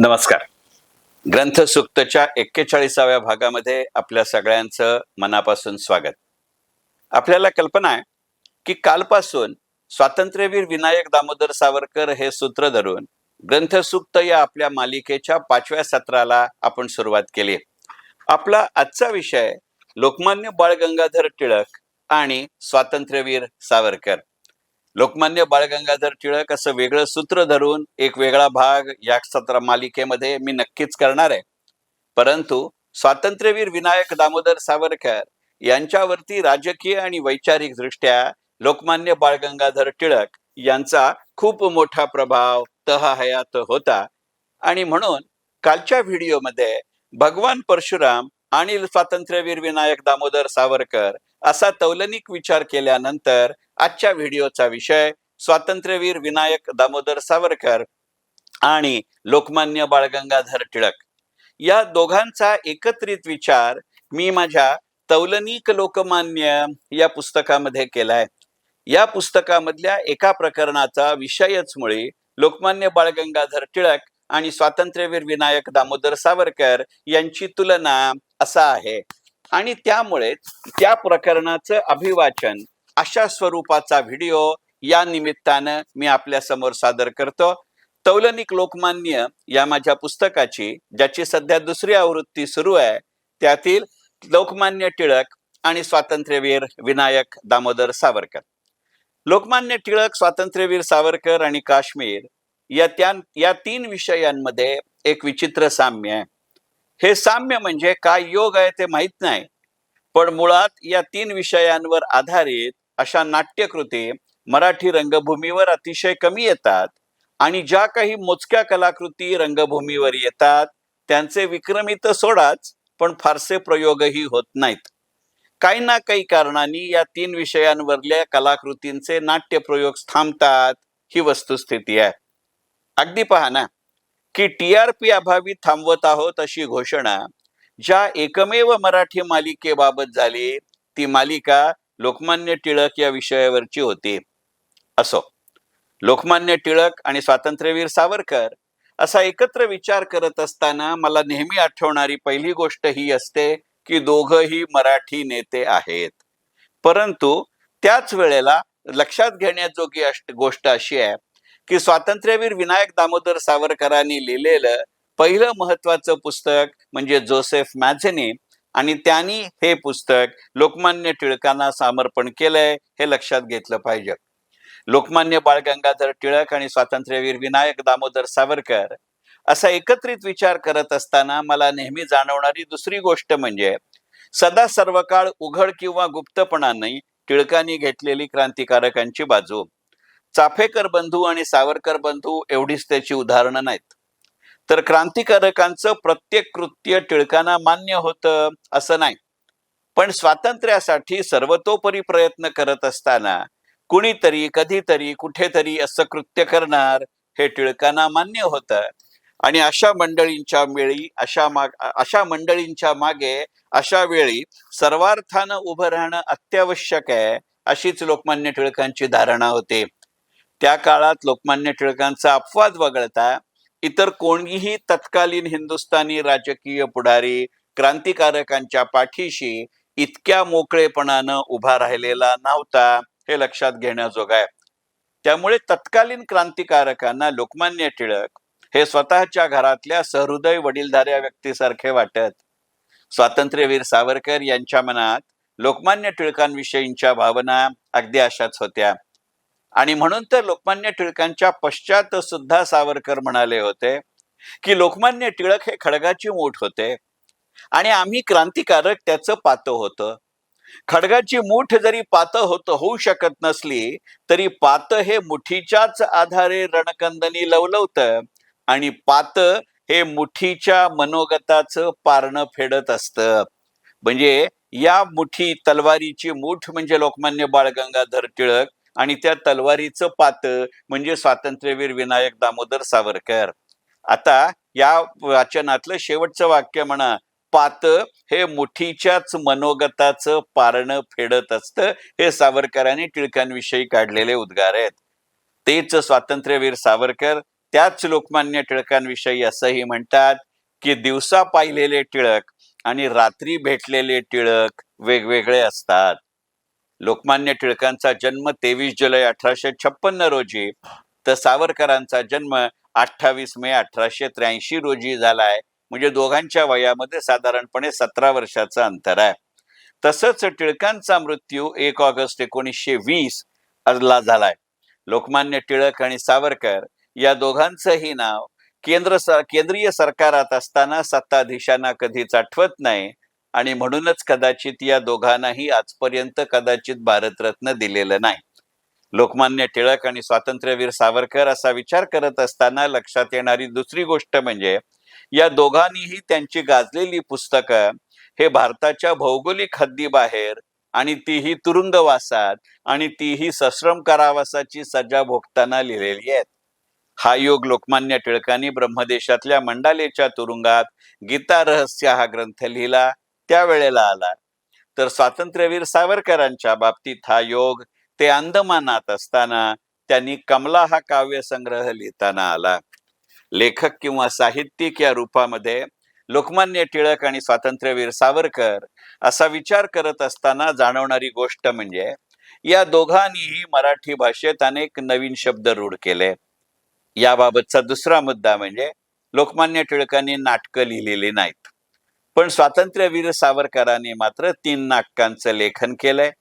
नमस्कार. ग्रंथसूक्तच्या 41व्या भागामध्ये आपल्या सगळ्यांचं मनापासून स्वागत. आपल्याला कल्पना आहे की कालपासून स्वातंत्र्यवीर विनायक दामोदर सावरकर हे सूत्र धरून ग्रंथसूक्त या आपल्या मालिकेच्या 5व्या सत्राला आपण सुरुवात केली. आपला आजचा विषय लोकमान्य बाळ गंगाधर टिळक आणि स्वातंत्र्यवीर सावरकर. लोकमान्य बाळ गंगाधर टिळक असं वेगळं सूत्र धरून एक वेगळा भाग या सत्र मालिकेमध्ये मी नक्कीच करणार आहे. परंतु स्वातंत्र्यवीर विनायक दामोदर सावरकर यांच्यावरती राजकीय आणि वैचारिक दृष्ट्या लोकमान्य बाळ गंगाधर टिळक यांचा खूप मोठा प्रभाव तहहयात होता. आणि म्हणून कालच्या व्हिडिओमध्ये भगवान परशुराम आणि स्वातंत्र्यवीर विनायक दामोदर सावरकर असा तौलनिक विचार केल्यानंतर आजच्या व्हिडिओचा विषय स्वातंत्र्यवीर विनायक दामोदर सावरकर आणि लोकमान्य बाळ गंगाधर टिळक या दोघांचा एकत्रित विचार मी माझ्या तौलनिक लोकमान्य या पुस्तकामध्ये केलाय. या पुस्तकामधल्या एका प्रकरणाचा विषयच मुळे लोकमान्य बाळ गंगाधर टिळक आणि स्वातंत्र्यवीर विनायक दामोदर सावरकर यांची तुलना असा आहे. आणि त्यामुळे त्या प्रकरणाचं अभिवाचन अशा स्वरूपाचा व्हिडिओ या निमित्तानं मी आपल्या समोर सादर करतो. तौलनिक लोकमान्य या माझ्या पुस्तकाची, ज्याची सध्या दुसरी आवृत्ती सुरू आहे, त्यातील लोकमान्य टिळक आणि स्वातंत्र्यवीर विनायक दामोदर सावरकर. लोकमान्य टिळक, स्वातंत्र्यवीर सावरकर आणि काश्मीर या तीन विषयांमध्ये एक विचित्र साम्य आहे. हे साम्य म्हणजे काय योग आहे ते माहित नाही, पण मुळात या तीन विषयांवर आधारित अशा नाट्यकृती मराठी रंगभूमीवर अतिशय कमी येतात. आणि ज्या काही मोजक्या कलाकृती रंगभूमीवर येतात त्यांचे विक्रमित सोडाच, पण फारसे प्रयोगही होत नाहीत. काही ना काही कारणांनी या तीन विषयांवरल्या कलाकृतींचे नाट्यप्रयोग थांबतात, ही वस्तुस्थिती आहे. अगदी पहा ना की TRP अभावी थांबवत आहोत अशी घोषणा ज्या एकमेव मराठी मालिकेबाबत झाली, ती मालिका लोकमान्य टिळक या विषयावरची होती. असो, लोकमान्य टिळक आणि स्वातंत्र्यवीर सावरकर असा एकत्र विचार करत असताना मला नेहमी आठवणारी पहिली गोष्ट ही असते की दोघंही मराठी नेते आहेत. परंतु त्याच वेळेला लक्षात घेण्याजोगी गोष्ट अशी आहे की स्वातंत्र्यवीर विनायक दामोदर सावरकरांनी लिहिलेलं पहिलं महत्वाचं पुस्तक म्हणजे जोसेफ मॅझेनी, आणि त्यांनी हे पुस्तक लोकमान्य टिळकांना समर्पण केलंय, हे लक्षात घेतलं पाहिजे. लोकमान्य बाळ गंगाधर टिळक आणि स्वातंत्र्यवीर विनायक दामोदर सावरकर असा एकत्रित विचार करत असताना मला नेहमी जाणवणारी दुसरी गोष्ट म्हणजे सदा सर्व काळ उघड किंवा गुप्तपणाने टिळकांनी घेतलेली क्रांतिकारकांची बाजू. चाफेकर बंधू आणि सावरकर बंधू एवढीच त्याची उदाहरणं नाहीत, तर क्रांतिकारकांचं प्रत्येक कृत्य टिळकांना मान्य होतं असं नाही. पण स्वातंत्र्यासाठी सर्वतोपरी प्रयत्न करत असताना कुणीतरी कधीतरी कुठेतरी असं कृत्य करणार हे टिळकांना मान्य होतं. आणि अशा मंडळींच्या मागे अशा वेळी सर्वार्थानं उभं राहणं अत्यावश्यक आहे, अशीच लोकमान्य टिळकांची धारणा होती. त्या काळात लोकमान्य टिळकांचा अपवाद वगळता इतर कोणीही तत्कालीन हिंदुस्थानी राजकीय पुढारी क्रांतिकारकांच्या पाठीशी इतक्या मोकळेपणानं उभा राहिलेला नव्हता, हे लक्षात घेण्याजोग आहे. त्यामुळे तत्कालीन क्रांतिकारकांना लोकमान्य टिळक हे स्वतःच्या घरातल्या सहृदय वडीलधाऱ्या व्यक्तीसारखे वाटत. स्वातंत्र्यवीर सावरकर यांच्या मनात लोकमान्य टिळकांविषयींच्या भावना अगदी अशाच होत्या. आणि म्हणून तर लोकमान्य टिळकांच्या पश्चात सुद्धा सावरकर म्हणाले होते की लोकमान्य टिळक हे खडगाची मूठ होते आणि आम्ही क्रांतिकारक त्याचं पातं होतं. खडगाची मूठ जरी पातं होऊ शकत नसली तरी पातं हे मुठीच्याच आधारे रणकंदनी लवलवतं, आणि पातं हे मुठीच्या मनोगताचं पारणं फेडत असतं. म्हणजे या तलवारीची मूठ म्हणजे लोकमान्य बाळ गंगाधर टिळक, आणि त्या तलवारीचं पातं म्हणजे स्वातंत्र्यवीर विनायक दामोदर सावरकर. आता या वाचनातलं शेवटचं वाक्य म्हणा, पातं हे मुठीच्याच मनोगताचं पारणं फेडत असतं, हे सावरकरांनी टिळकांविषयी काढलेले उद्गार आहेत. तेच स्वातंत्र्यवीर सावरकर त्याच लोकमान्य टिळकांविषयी असंही म्हणतात की दिवसा पाहिलेले टिळक आणि रात्री भेटलेले टिळक वेगवेगळे असतात. लोकमान्य टिळकांचा जन्म 23 जुलै 1856 रोजी, तर सावरकरांचा जन्म 28 मे 1883 रोजी झालाय. म्हणजे दोघांच्या वयामध्ये साधारणपणे 17 वर्षाचं अंतर आहे. तसंच टिळकांचा मृत्यू 1 ऑगस्ट 1920 ला झालाय. लोकमान्य टिळक आणि सावरकर या दोघांचंही नाव केंद्रीय सरकारात असताना सत्ताधीशांना कधीच आठवत नाही, आणि म्हणूनच कदाचित या दोघांनाही आजपर्यंत कदाचित भारतरत्न दिलेलं नाही. लोकमान्य टिळक आणि स्वातंत्र्यवीर सावरकर असा विचार करत असताना लक्षात येणारी दुसरी गोष्ट म्हणजे या दोघांनीही त्यांची गाजलेली पुस्तकं हे भारताच्या भौगोलिक हद्दीबाहेर, आणि तीही तुरुंगवासात, आणि तीही सश्रम कारावासाची सजा भोगताना लिहिलेली आहेत. हा योग लोकमान्य टिळकांनी ब्रह्मदेशातल्या मंडालेच्या तुरुंगात गीता रहस्य हा ग्रंथ लिहिला त्यावेळेला आला. तर स्वातंत्र्यवीर सावरकरांच्या बाबतीत हा योग ते अंदमानात असताना त्यांनी कमला हा काव्यसंग्रह लिहिताना आला. लेखक किंवा साहित्यिक या रूपामध्ये लोकमान्य टिळक आणि स्वातंत्र्यवीर सावरकर असा विचार करत असताना जाणवणारी गोष्ट म्हणजे या दोघांनीही मराठी भाषेत अनेक नवीन शब्द रूढ केले. याबाबतचा दुसरा मुद्दा म्हणजे लोकमान्य टिळकांनी नाटकं लिहिलेली नाहीत, पण स्वातंत्र्यवीर सावरकरांनी मात्र 3 नाटकांचं लेखन केलंय.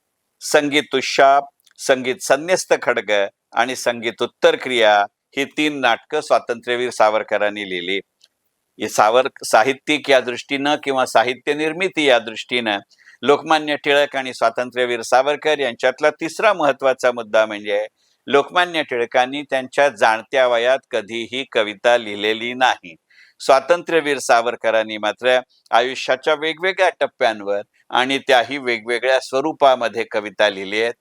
संगीत उशाप, संगीत संन्यस्त खड्ग आणि संगीत उत्तर क्रिया ही 3 नाटकं स्वातंत्र्यवीर सावरकरांनी लिहिली. साहित्यिक या दृष्टीनं किंवा साहित्य निर्मिती या दृष्टीनं लोकमान्य टिळक आणि स्वातंत्र्यवीर सावरकर यांच्यातला तिसरा महत्वाचा मुद्दा म्हणजे लोकमान्य टिळकांनी त्यांच्या जाणत्या वयात कधीही कविता लिहिलेली नाही. स्वातंत्र्यवीर सावरकरांनी मात्र आयुष्याच्या वेगवेगळ्या टप्प्यांवर आणि त्याही वेगवेगळ्या स्वरूपामध्ये कविता लिहिली आहेत.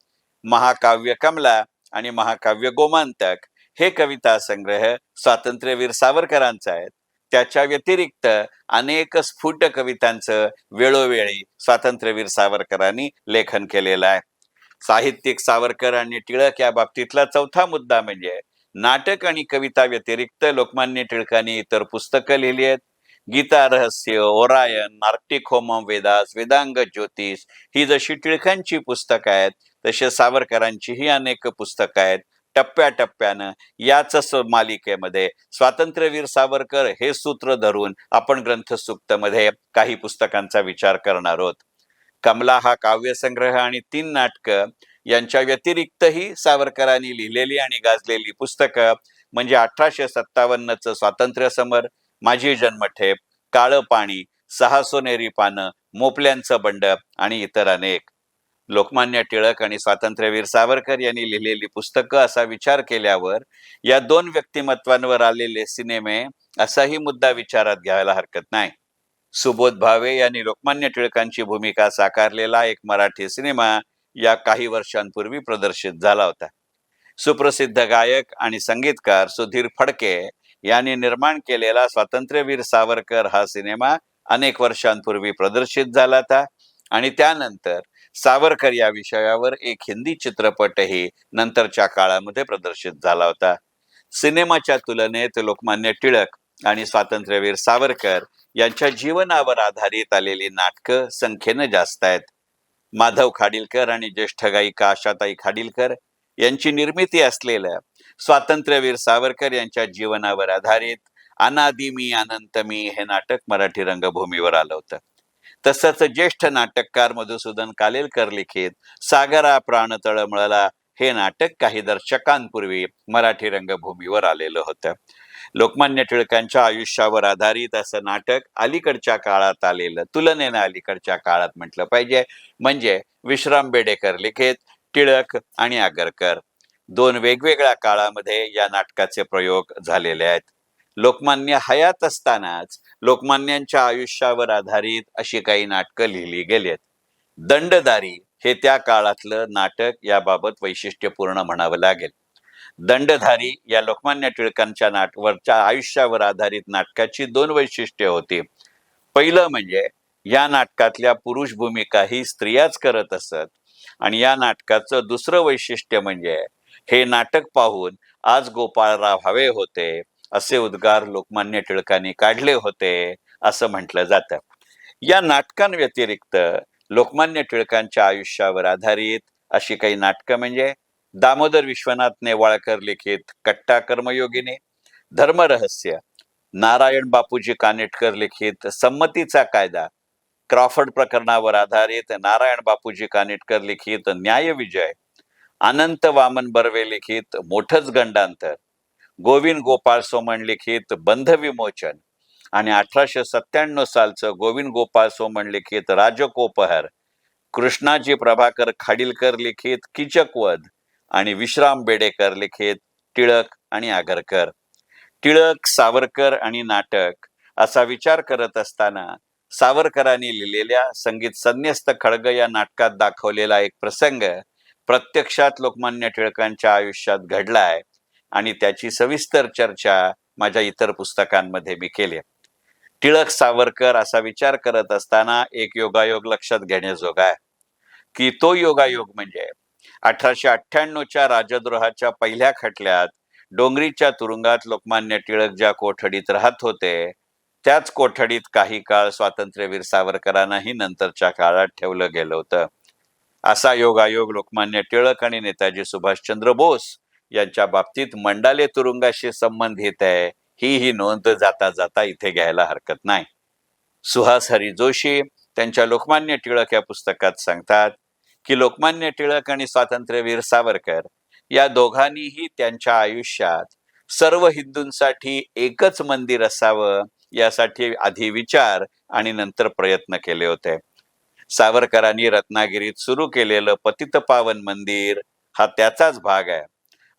महाकाव्य कमला आणि महाकाव्य गोमांतक हे कविता संग्रह स्वातंत्र्यवीर सावरकरांचा आहेत. त्याच्या व्यतिरिक्त अनेक स्फुट कवितांचं वेळोवेळी स्वातंत्र्यवीर सावरकरांनी लेखन केलेलं आहे. साहित्यिक सावरकर आणि टिळक या बाबतीतला चौथा मुद्दा म्हणजे नाटक आणि कविता व्यतिरिक्त लोकमान्य टिळकांनी इतर पुस्तकं लिहिली आहेत. गीता रहस्य, ओरायन, आर्क्टिक होमम वेदास, वेदांग ज्योतिष ही जशी टिळकांची पुस्तकं आहेत तसे सावरकरांचीही अनेक पुस्तकं आहेत. टप्प्याटप्प्यानं याच मालिकेमध्ये स्वातंत्र्यवीर सावरकर हे सूत्र धरून आपण ग्रंथसूक्तमध्ये काही पुस्तकांचा विचार करणार आहोत. कमला हा काव्यसंग्रह आणि 3 नाटकं यांच्या व्यतिरिक्तही सावरकरांनी लिहिलेली आणि गाजलेली पुस्तकं म्हणजे 1857चं स्वातंत्र्य समर, माझी जन्मठेप, काळं पाणी, 6 सोनेरी पानं, मोपल्यांचं बंड आणि इतर अनेक. लोकमान्य टिळक आणि स्वातंत्र्यवीर सावरकर यांनी लिहिलेली पुस्तकं असा विचार केल्यावर या 2 व्यक्तिमत्वांवर आलेले सिनेमे असाही मुद्दा विचारात घ्यायला हरकत नाही. सुबोध भावे यांनी लोकमान्य टिळकांची भूमिका साकारलेला एक मराठी सिनेमा या काही वर्षांपूर्वी प्रदर्शित झाला होता. सुप्रसिद्ध गायक आणि संगीतकार सुधीर फडके यांनी निर्माण केलेला स्वातंत्र्यवीर सावरकर हा सिनेमा अनेक वर्षांपूर्वी प्रदर्शित झाला होता, आणि त्यानंतर सावरकर या विषयावर एक हिंदी चित्रपटही नंतरच्या काळामध्ये प्रदर्शित झाला होता. सिनेमाच्या तुलनेत लोकमान्य टिळक आणि स्वातंत्र्यवीर सावरकर यांच्या जीवनावर आधारित आलेली नाटकं संख्येनं जास्त आहेत. माधव खाडीलकर आणि ज्येष्ठ गायिका आशाताई खाडीलकर यांची निर्मिती असलेलं स्वातंत्र्यवीर सावरकर यांच्या जीवनावर आधारित अनादि मी अनंत मी हे नाटक मराठी रंगभूमीवर आलं होतं. तसंच ज्येष्ठ नाटककार मधुसूदन कालेलकर लिखित सागरा प्राण तळमळला हे नाटक काही दशकांपूर्वी मराठी रंगभूमीवर आलेलं होतं. लोकमान्य टिळकांच्या आयुष्यावर आधारित असं नाटक अलीकडच्या काळात आलेलं, तुलनेनं अलीकडच्या काळात म्हटलं पाहिजे, म्हणजे विश्राम बेडेकर लिखित टिळक आणि आगरकर. 2 वेगवेगळ्या काळामध्ये या नाटकाचे प्रयोग झालेले आहेत. लोकमान्य हयात असतानाच लोकमान्यांच्या आयुष्यावर आधारित अशी काही नाटकं लिहिली गेलीत. दंडदारी हे त्या काळातलं नाटक याबाबत वैशिष्ट्यपूर्ण म्हणावं लागेल. दंडधारी या लोकमान्य टिळकांच्या वरच्या आयुष्यावर आधारित नाटकाची 2 वैशिष्ट्ये होती. पहिलं म्हणजे या नाटकातल्या पुरुष भूमिका ही स्त्रियाच करत असत, आणि या नाटकाचं दुसरं वैशिष्ट्य म्हणजे हे नाटक पाहून आज गोपाळराव हवे होते, असे उद्गार लोकमान्य टिळकांनी काढले होते असं म्हटलं जातं. या नाटकांव्यतिरिक्त लोकमान्य टिळकांच्या आयुष्यावर आधारित अशी काही नाटकं म्हणजे दामोदर विश्वनाथ नेवाळकर लिखित कट्टा कर्मयोगिनी, धर्मरहस्य, नारायण बापूजी कानेटकर लिखित संमतीचा कायदा, क्रॉफर्ड प्रकरणावर आधारित नारायण बापूजी कानेटकर लिखित न्यायविजय, अनंत वामन बर्वे लिखित मोठच गंडांतर, गोविंद गोपाळ सोमण लिखित बंध विमोचन आणि 1897 सालचं गोविंद गोपाळ सोमण लिखित राजकोपहर, कृष्णाजी प्रभाकर खाडीलकर लिखित कीचकवध आणि विश्राम बेडेकर लिखित टिळक आणि आगरकर. टिळक, सावरकर आणि नाटक असा विचार करत असताना सावरकरांनी लिहिलेल्या संगीत संन्यस्त खड्ग या नाटकात दाखवलेला एक प्रसंग प्रत्यक्षात लोकमान्य टिळकांच्या आयुष्यात घडलाय आणि त्याची सविस्तर चर्चा माझ्या इतर पुस्तकांमध्ये मी केली. टिळक सावरकर असा विचार करत असताना एक योगायोग लक्षात घेण्याजोगा आहे की तो योगायोग म्हणजे 1898च्या राजद्रोहाच्या पहिल्या खटल्यात डोंगरीच्या तुरुंगात लोकमान्य टिळक ज्या कोठडीत राहत होते त्याच कोठडीत काही काळ स्वातंत्र्यवीर सावरकरांनाही नंतरच्या काळात ठेवलं गेलं होतं. असा योगायोग लोकमान्य टिळक आणि नेताजी सुभाषचंद्र बोस यांच्या बाबतीत मंडाले तुरुंगाशी संबंधित आहे ही नोंद जाता जाता इथे घ्यायला हरकत नाही. सुहास हरी जोशी त्यांच्या लोकमान्य टिळक या पुस्तकात सांगतात की लोकमान्य टिळक आणि स्वातंत्र्यवीर सावरकर या दोघांनीही त्यांच्या आयुष्यात सर्व हिंदूंसाठी एकच मंदिर असावं यासाठी आधी विचार आणि नंतर प्रयत्न केले होते. सावरकरांनी रत्नागिरीत सुरू केलेलं पतितपावन मंदिर हा त्याचाच भाग आहे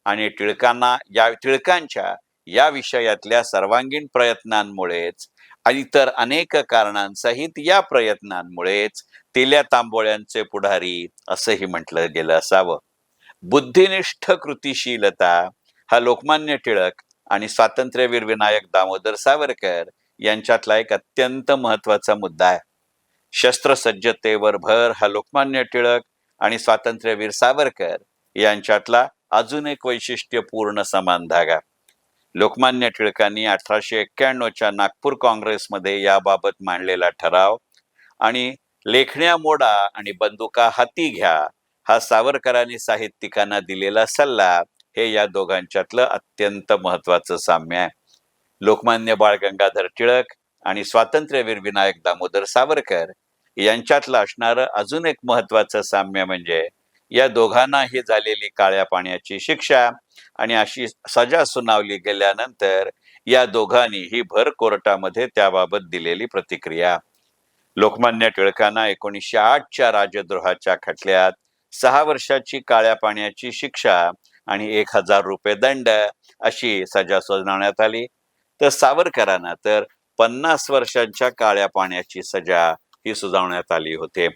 आणि टिळकांच्या या विषयातल्या सर्वांगीण प्रयत्नांमुळेच आणि इतर अनेक कारणांसहित या प्रयत्नांमुळेच तेल्या तांबोळ्यांचे पुढारी असंही म्हटलं गेलं असावं. बुद्धिनिष्ठ कृतिशीलता हा लोकमान्य टिळक आणि स्वातंत्र्यवीर विनायक दामोदर सावरकर यांच्यातला एक अत्यंत महत्वाचा मुद्दा आहे. शस्त्रसज्जतेवर भर हा लोकमान्य टिळक आणि स्वातंत्र्यवीर सावरकर यांच्यातला अजून एक वैशिष्ट्यपूर्ण समान धागा. लोकमान्य टिळकांनी 1891च्या नागपूर काँग्रेसमध्ये याबाबत मांडलेला ठराव आणि लेखण्या मोडा आणि बंदुका हाती घ्या हा सावरकरांनी साहित्यिकांना दिलेला सल्ला हे या दोघांच्यातलं अत्यंत महत्वाचं साम्य आहे. लोकमान्य बाळ गंगाधर टिळक आणि स्वातंत्र्यवीर विनायक दामोदर सावरकर यांच्यातलं असणारं अजून एक महत्वाचं साम्य म्हणजे या दोघांनाही झालेली काळ्या पाण्याची शिक्षा आणि अशी सजा सुनावली गेल्यानंतर या दोघांनीही भर कोर्टामध्ये त्याबाबत दिलेली प्रतिक्रिया. लोकमान्य टिळकांना 1908च्या राजद्रोहाच्या खटल्यात 6 वर्षाची काळ्या पाण्याची शिक्षा आणि 1000 रुपये दंड अशी सजा सुनावण्यात आली, तर सावरकरांना तर 50 वर्षांच्या काळ्या पाण्याची सजा ही सुनावण्यात आली होती.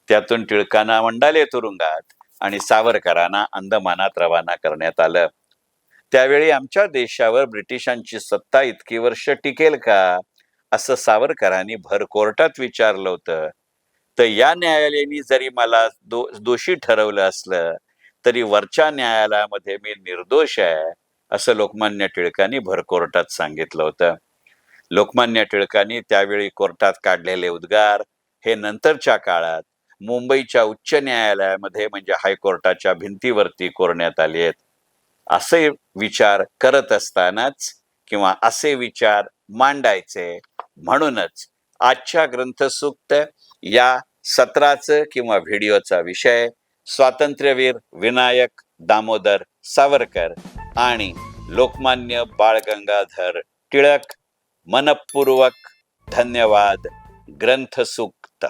त्यातून टिळकांना मंडाले तुरुंगात आणि सावरकरांना अंदमानात रवाना करण्यात आलं. त्यावेळी आमच्या देशावर ब्रिटिशांची सत्ता इतकी वर्ष टिकेल का असं सावरकरांनी भर कोर्टात विचारलं होतं. तर या न्यायालयाने जरी मला दोषी ठरवलं असलं तरी वरच्या न्यायालयामध्ये मी निर्दोष आहे असं लोकमान्य टिळकांनी भर कोर्टात सांगितलं होतं. लोकमान्य टिळकांनी त्यावेळी कोर्टात काढलेले उद्गार हे नंतरच्या काळात मुंबईच्या उच्च न्यायालयामध्ये म्हणजे हायकोर्टाच्या भिंतीवरती कोरण्यात आले आहेत. असे विचार करत असतानाच किंवा असे विचार मांडायचे म्हणूनच आजच्या ग्रंथसूक्त या सत्राचं किंवा व्हिडिओचा विषय स्वातंत्र्यवीर विनायक दामोदर सावरकर आणि लोकमान्य बाळ गंगाधर टिळक. मनपूर्वक धन्यवाद. ग्रंथसूक्त.